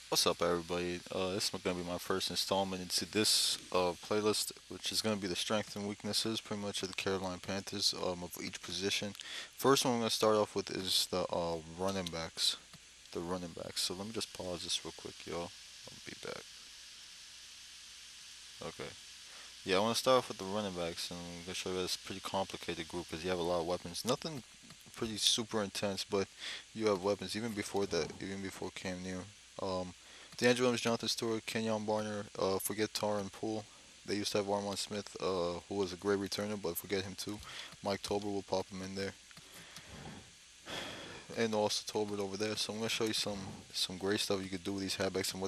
What's up, everybody? This is going to be my first installment into this playlist, which is going to be the strengths and weaknesses, pretty much, of the Carolina Panthers of each position. First one I'm going to start off with is the running backs. The running backs. So let me just pause this real quick, y'all. I'll be back. Okay. Yeah, I want to start off with the running backs, and I'm going to show you this pretty complicated group because you have a lot of weapons. Nothing pretty super intense, but you have weapons even before that, even before Cam Newton. Um, DeAndre Williams, Jonathan Stewart, Kenyon Barner, forget Tar and Poole. They used to have Armon Smith, who was a great returner, but forget him too. Mike Tolbert will pop him in there, and also Tolbert over there. So I'm gonna show you some great stuff you could do with these halfbacks and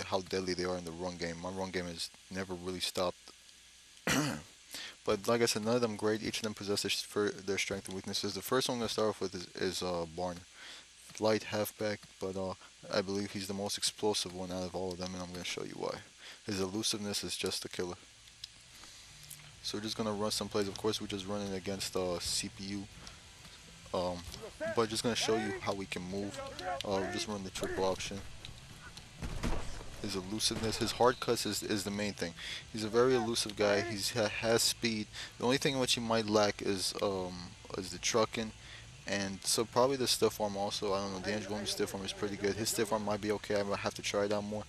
how deadly they are in the run game. My run game has never really stopped. But like I said, none of them great. Each of them possess their strengths and weaknesses. The first one I'm gonna start off with is Barner, light halfback, but I believe he's the most explosive one out of all of them, and I'm going to show you why. His elusiveness is just a killer. So we're just going to run some plays. Of course, we're just running against CPU, um, but just going to show you how we can move. We're just running the triple option. His elusiveness, his hard cuts is the main thing. He's a very elusive guy. Has speed. The only thing which he might lack is the trucking. And so probably the stiff arm also. I don't know. DeAndre Williams' stiff arm is pretty good. His stiff arm might be okay. I might have to try it out more.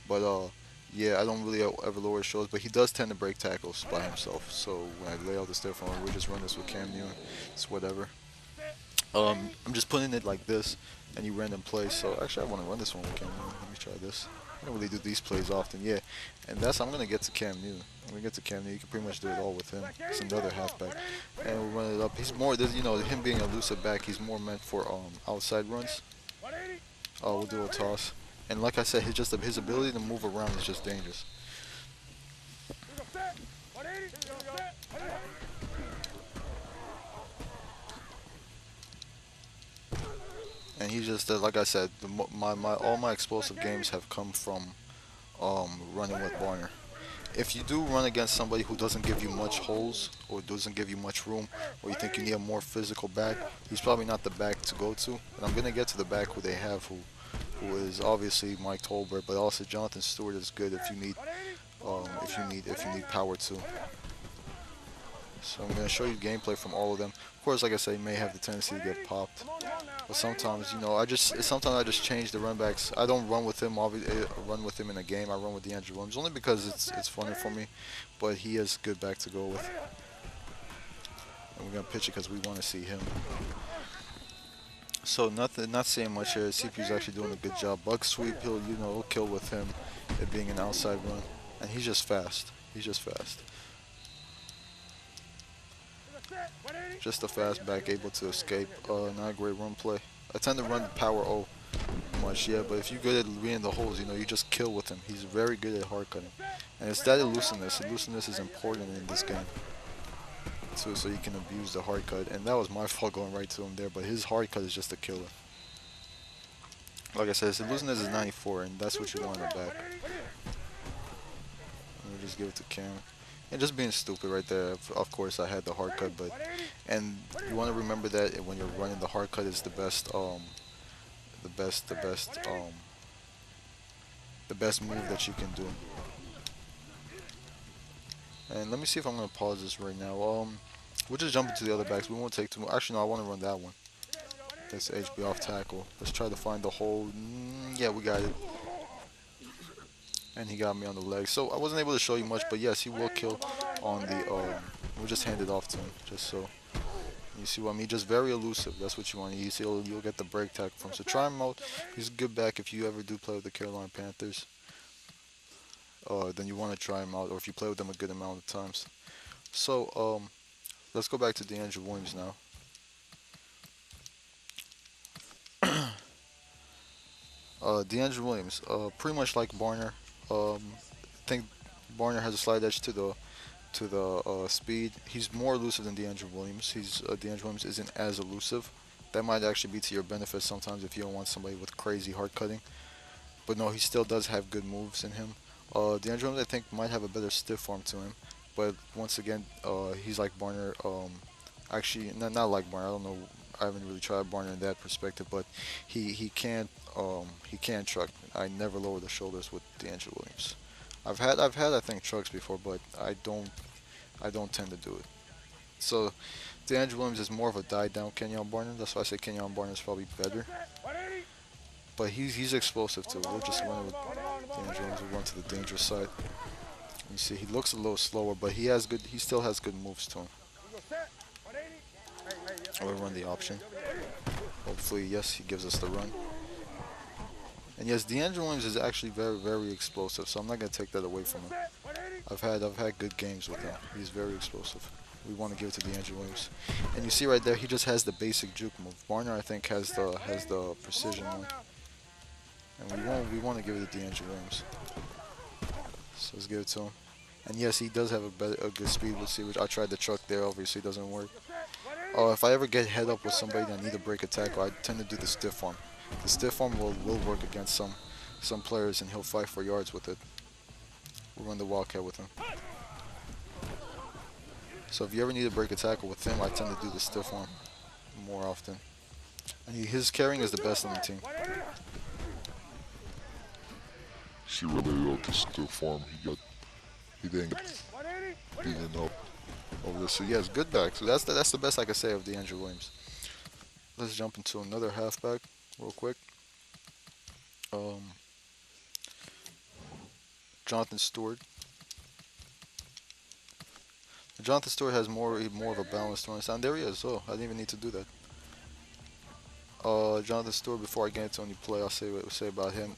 But yeah, I don't really ever lower his shoulders. But he does tend to break tackles by himself. So when I lay out the stiff arm, we just run this with Cam Newton. It's whatever. I'm just putting it like this, and you random play. So actually, I want to run this one with Cam Newton. Let me try this. I don't really do these plays often, yeah. And I'm gonna get to Cam Newton. I'm gonna get to Cam Newton. You can pretty much do it all with him. It's another halfback, and we'll run it up. He's more, him being a elusive back. He's more meant for outside runs. We'll do a toss. And like I said, his ability to move around is just dangerous. And he's just like I said, my all my explosive games have come from running with Warner. If you do run against somebody who doesn't give you much holes or doesn't give you much room, or you think you need a more physical back, he's probably not the back to go to. And I'm gonna get to the back who they have, who is obviously Mike Tolbert, but also Jonathan Stewart is good if you need power too. So I'm gonna show you gameplay from all of them. Of course, like I say, you may have the tendency to get popped, but sometimes sometimes I just change the run backs. I don't run with him. Obviously, run with him in a game. I run with DeAndre Williams only because it's funny for me, but he is good back to go with. And we're gonna pitch it because we want to see him. So not saying much here. CPU's actually doing a good job. Bug sweep, he'll kill with him, it being an outside run, and he's just fast. He's just fast. Just a fast back, able to escape. Not a great run play. I tend to run power O much, yeah, but if you're good at reading the holes, you just kill with him. He's very good at hard cutting. And it's that elusiveness. Elusiveness is important in this game, too, so you can abuse the hard cut. And that was my fault going right to him there, but his hard cut is just a killer. Like I said, his elusiveness is 94, and that's what you want in the back. Let me just give it to Cam. And just being stupid right there. Of course, I had the hard cut, and you want to remember that when you're running, the hard cut is the best, the best move that you can do. And let me see if I'm gonna pause this right now. We'll just jump into the other backs. We won't take too much. Actually, no, I want to run that one. That's HB off tackle. Let's try to find the hole. Yeah, we got it. And he got me on the leg. So I wasn't able to show you much, but yes, he will kill on the. We'll just hand it off to him, just so. You see what I mean? Just very elusive. That's what you want. You see, you'll get the break tackle from. So try him out. He's a good back if you ever do play with the Carolina Panthers. Then you want to try him out, or if you play with them a good amount of times. So let's go back to DeAndre Williams now. DeAndre Williams, pretty much like Barner. I think Barner has a slight edge to the speed. He's more elusive than DeAndre Williams. DeAndre Williams isn't as elusive. That might actually be to your benefit sometimes if you don't want somebody with crazy hard cutting. But no, he still does have good moves in him. DeAndre Williams, I think, might have a better stiff arm to him. But once again, he's like Barner. Actually, not like Barner. I don't know I haven't really tried Barner in that perspective, but he can't truck. I never lower the shoulders with D'Angelo Williams. I've had I think trucks before, but I don't tend to do it. So D'Angelo Williams is more of a die down Kenyon Barner. That's why I say Kenyon Barner is probably better. But he's explosive too. We'll just run with D'Angelo Williams. We'll run to the dangerous side. You see, he looks a little slower, but he has good. He still has good moves to him. We'll run the option. Hopefully, yes, he gives us the run. And yes, D'Angelo Williams is actually very explosive. So I'm not gonna take that away from him. I've had good games with him. He's very explosive. We want to give it to D'Angelo Williams. And you see right there, he just has the basic juke move. Barner, I think, has the precision one. And we want to give it to D'Angelo Williams. So let's give it to him. And yes, he does have a good speed. We'll see. Which I tried the truck there. Obviously, it doesn't work. If I ever get head up with somebody that I need to break a tackle, I tend to do the stiff arm. The stiff arm will work against some players, and he'll fight for yards with it. We'll run the wildcat with him. So if you ever need to break a tackle with him, I tend to do the stiff arm more often. And his carrying is the best on the team. See really well the stiff arm he didn't get beaten up. Over this, so yeah, it's good back. So that's the best I can say of D'Angelo Williams. Let's jump into another halfback real quick. Jonathan Stewart. Jonathan Stewart has more of a balanced run sound. There he is. Oh, I didn't even need to do that. Jonathan Stewart. Before I get into any play, I'll say what I'll say about him.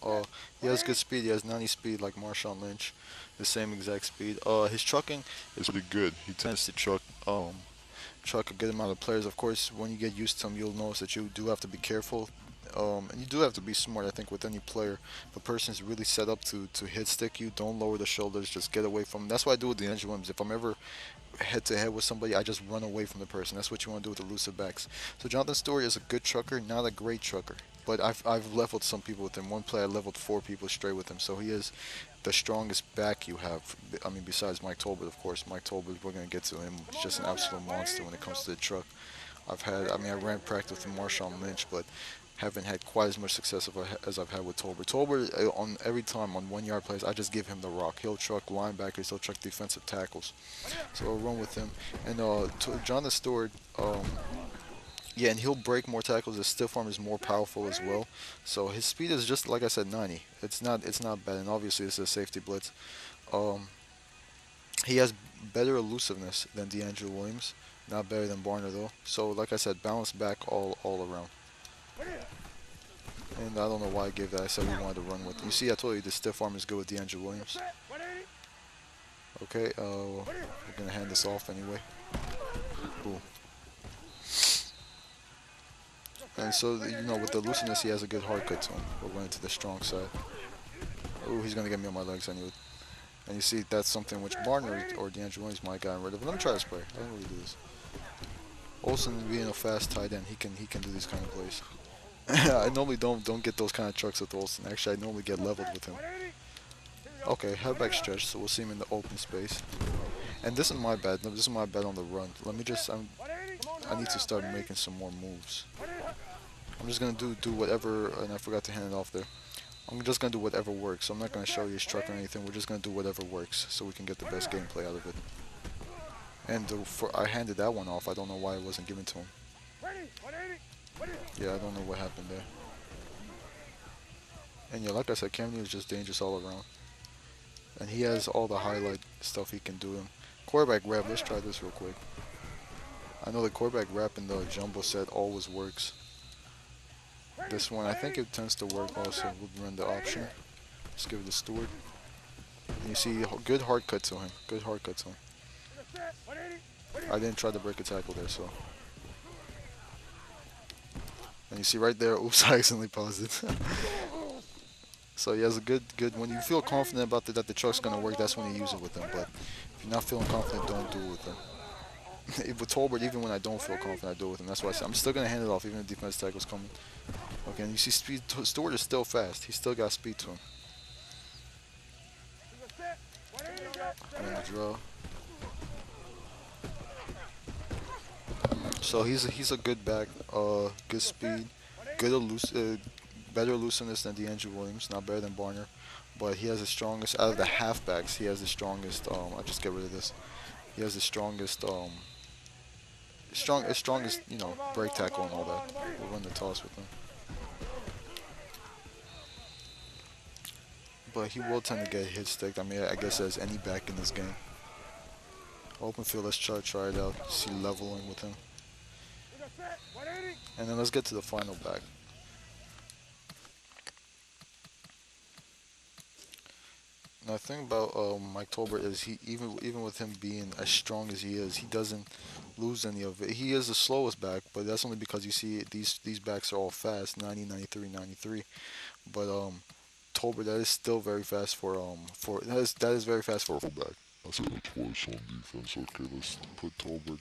He has good speed. He has 90 speed like Marshawn Lynch, the same exact speed. His trucking is pretty good. He tends to truck a good amount of players. Of course, when you get used to him, you'll notice that you do have to be careful. And you do have to be smart, I think, with any player. If a person is really set up to hit stick you, don't lower the shoulders. Just get away from him. That's what I do with the D'Angelo Williams. If I'm ever head to head with somebody, I just run away from the person. That's what you want to do with the elusive backs. So Jonathan Stewart is a good trucker, not a great trucker. But I've leveled some people with him. One play I leveled 4 people straight with him. So he is the strongest back you have. I mean, besides Mike Tolbert, of course. Mike Tolbert, we're gonna get to him. He's just an absolute monster when it comes to the truck. I ran practice with Marshawn Lynch, but haven't had quite as much success as I've had with Tolbert. Tolbert, on every time on 1 yard plays, I just give him the rock. He'll truck linebackers, he'll truck defensive tackles. So I'll run with him. And Jonathan Stewart, yeah, and he'll break more tackles. His stiff arm is more powerful as well. So his speed is just like I said, 90. It's not bad. And obviously this is a safety blitz. He has better elusiveness than D'Angelo Williams. Not better than Barner though. So like I said, balanced back all around. And I don't know why I gave that. I said we wanted to run with. You see, I told you the stiff arm is good with D'Angelo Williams. Okay, we're gonna hand this off anyway. Cool. And so, you know, with the looseness, he has a good hard cut to him. We're going to the strong side. Oh, he's gonna get me on my legs anyway. And you see, that's something which Barner or D'Angelo Williams might have gotten rid of. But let me try this play. I don't really do this. Olsen being a fast tight end, he can do these kind of plays. I normally don't get those kind of trucks with Olsen. Actually, I normally get leveled with him. Okay, head back stretch, so we'll see him in the open space. And this is my bad. This is my bad on the run. Let me just. I need to start making some more moves. I'm just gonna do whatever, and I forgot to hand it off there. I'm just gonna do whatever works. I'm not gonna show you his truck or anything. We're just gonna do whatever works, so we can get the best gameplay out of it. And I handed that one off. I don't know why it wasn't given to him. Yeah, I don't know what happened there. And yeah, like I said, Cam Newton is just dangerous all around. And he has all the highlight stuff he can do. And quarterback wrap, let's try this real quick. I know the quarterback wrap in the jumbo set always works. This one, I think it tends to work also. We'll run the option. Let's give it to Stewart. And you see, good hard cut to him. Good hard cut to him. I didn't try to break a tackle there, so. And you see right there, oops, I accidentally paused it. So he has a good, when you feel confident about that the truck's going to work, that's when you use it with them. But if you're not feeling confident, don't do it with them. With Tolbert, even when I don't feel confident, I do it with him. That's why I say I'm still going to hand it off, even if the defense tackle's coming. Okay, and you see speed, Stewart is still fast. He's still got speed to him. And the draw. So he's a good back, good speed, good better elusiveness than D'Angelo Williams, not better than Barner, but he has the strongest out of the halfbacks. He has the strongest. I'll just get rid of this. He has the strongest, strongest, break tackle and all that. We'll run the toss with him, but he will tend to get hit stick. I mean, I guess as any back in this game. Open field. Let's try it out. See leveling with him, and then let's get to the final back. Now, the thing about Mike Tolbert is he even with him being as strong as he is, he doesn't lose any of it. He is the slowest back, but that's only because you see these backs are all fast, 90, 93, 93. But Tolbert, that is still very fast for that is very fast for a fullback. I said a twice on defense. Okay, let's put Tolbert.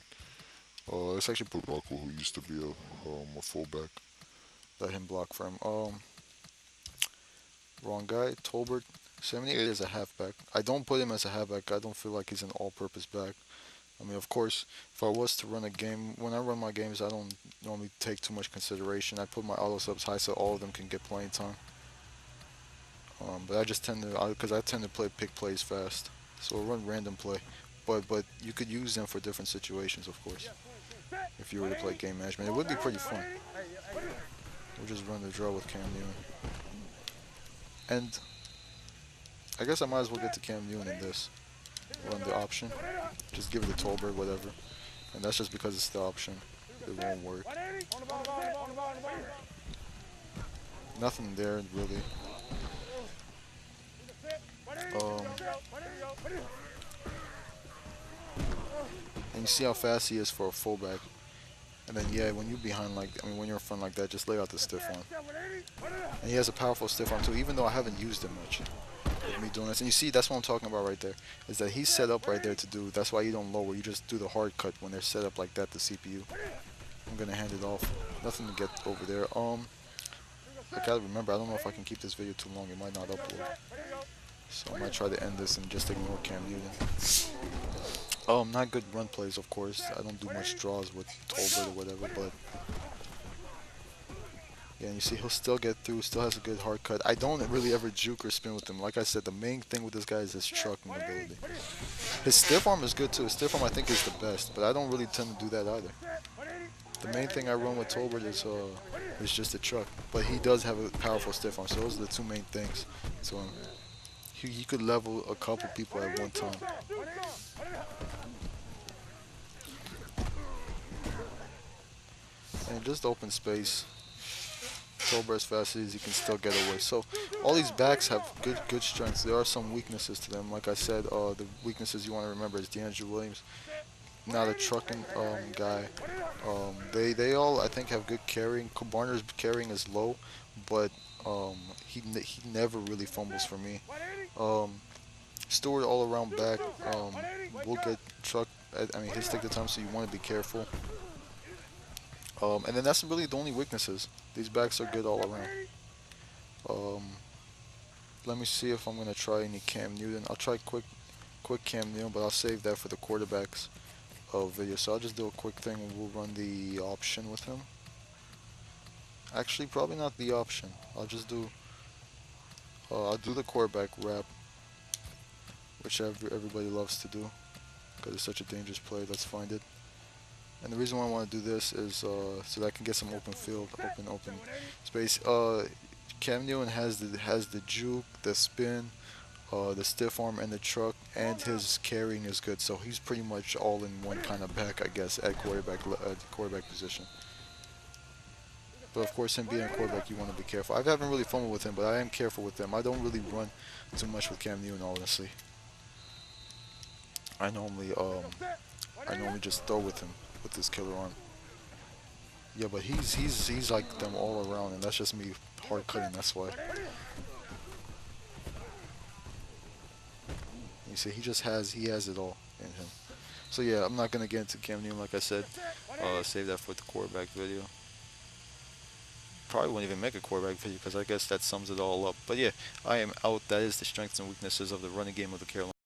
Let's actually put Rocco, who used to be a fullback. Let him block for him. Wrong guy. Tolbert, 78 is a halfback. I don't put him as a halfback. I don't feel like he's an all-purpose back. I mean, of course, if I was to run a game, when I run my games, I don't normally take too much consideration. I put my auto subs high so all of them can get playing time. But I just tend to, because I tend to play pick plays fast, so I'll run random play. But you could use them for different situations, of course. If you were to play game management, it would be pretty fun. We'll just run the draw with Cam Newton, and I guess I might as well get to Cam Newton in this. Run the option, just give it to Tolbert, whatever, and that's just because it's the option. It won't work. Nothing there really. Um, and you see how fast he is for a fullback. And then yeah, when you're behind when you're in front like that, just lay out the stiff arm. And he has a powerful stiff arm too, even though I haven't used it much. With me doing this, and you see that's what I'm talking about right there. Is that he's set up right there to do. That's why you don't lower. You just do the hard cut when they're set up like that. The CPU. I'm gonna hand it off. Nothing to get over there. I gotta remember. I don't know if I can keep this video too long. It might not upload. So I might try to end this and just ignore Cam Newton. Not good run plays, of course. I don't do much draws with Tolbert or whatever, but yeah, and you see he'll still get through, still has a good hard cut. I don't really ever juke or spin with him. Like I said, the main thing with this guy is his trucking ability. His stiff arm is good too. His stiff arm I think is the best, but I don't really tend to do that either. The main thing I run with Tolbert is just the truck, but he does have a powerful stiff arm, so those are the two main things to him. He could level a couple people at one time. And just open space. Tolbert as fast as he can still get away. So all these backs have good strengths. There are some weaknesses to them. Like I said, the weaknesses you want to remember is D'Angelo Williams, not a trucking guy. They all I think have good carrying. Barner's carrying is low, but he never really fumbles for me. Stewart all around back will get truck. I mean his stick to time, so you want to be careful. And then that's really the only weaknesses. These backs are good all around. Let me see if I'm gonna try any Cam Newton. I'll try quick Cam Newton, but I'll save that for the quarterbacks video. So I'll just do a quick thing. We'll run the option with him. Actually, probably not the option. I'll do the quarterback wrap, which everybody loves to do because it's such a dangerous play. Let's find it. And the reason why I want to do this is so that I can get some open field, open space. Cam Newton has the juke, the spin, the stiff arm, and the truck, and his carrying is good. So he's pretty much all in one kind of back, I guess, at quarterback position. But of course, him being a quarterback, you want to be careful. I haven't really fumbled with him, but I am careful with him. I don't really run too much with Cam Newton, honestly. I normally just throw with him with this killer arm. Yeah, but he's like them all around, and that's just me hard cutting. That's why. You see, he has it all in him. So yeah, I'm not gonna get into Cam Newton like I said. Save that for the quarterback video. Probably wouldn't even make a quarterback video because I guess that sums it all up. But yeah, I am out. That is the strengths and weaknesses of the running game of the Carolina.